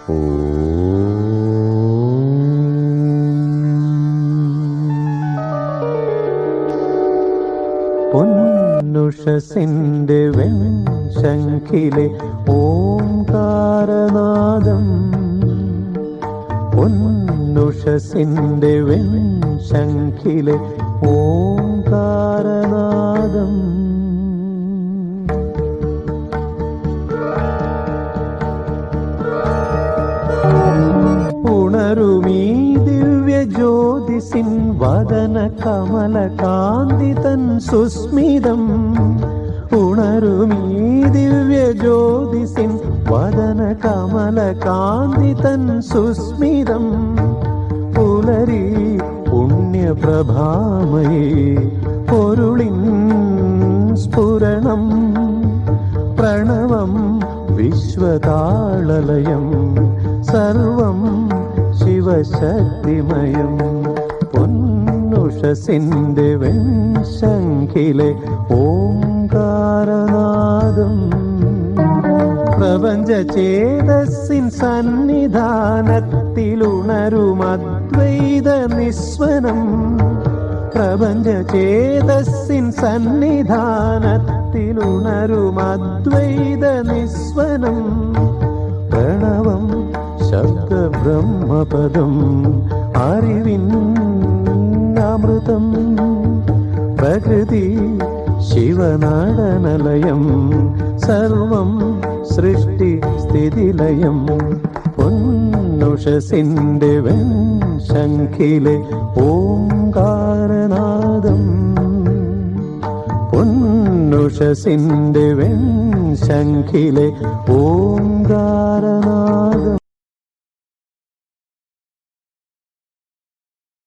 പൊന്നുഷസിന്റെ വെൺശംഖിലെ ഓംകാരനാദം, പൊന്നുഷസിന്റെ വെൺശംഖിലെ ഓംകാരനാദം. ഉണരുമീ ദിവ്യജ്യോതിസിൻ വദന കമലകാന്തിതൻ സുസ്മിതം. ഉണരുമീ ദിവ്യജ്യോതിസിൻ വദന കമലകാന്തിതൻ സുസ്മിതം. പുലരി പുണ്യപ്രഭാമയേ പൊരുളിൻ സ്ഫുരണം. പ്രണവം വിശ്വതാളലയം സർവം ശിവശക്തിമയം. പൊന്നുഷസിന്റെ വെൺശംഖിലെ ഓംകാരനാദം. പ്രപഞ്ചചേതസ്സിൻ സന്നിധാനത്തിലുണരും അദ്വൈത നിസ്വനം. പ്രപഞ്ചചേതസ്സിൻ സന്നിധാനത്തിലുണരും അദ്വൈത നിസ്വനം. പ്രണവം ശബ്ദബ്രഹ്മപദം അറിവിൻ അമൃതം. പ്രകൃതി ശിവനടനലയം സർവം സൃഷ്ടി സ്ഥിതിലയം. പൊന്നുഷസിന്റെ വെൺശംഖിലെ ഓംകാരനാദം. പൊന്നുഷസിന്റെ വെൺശംഖിലെ ഓംകാരനാദം.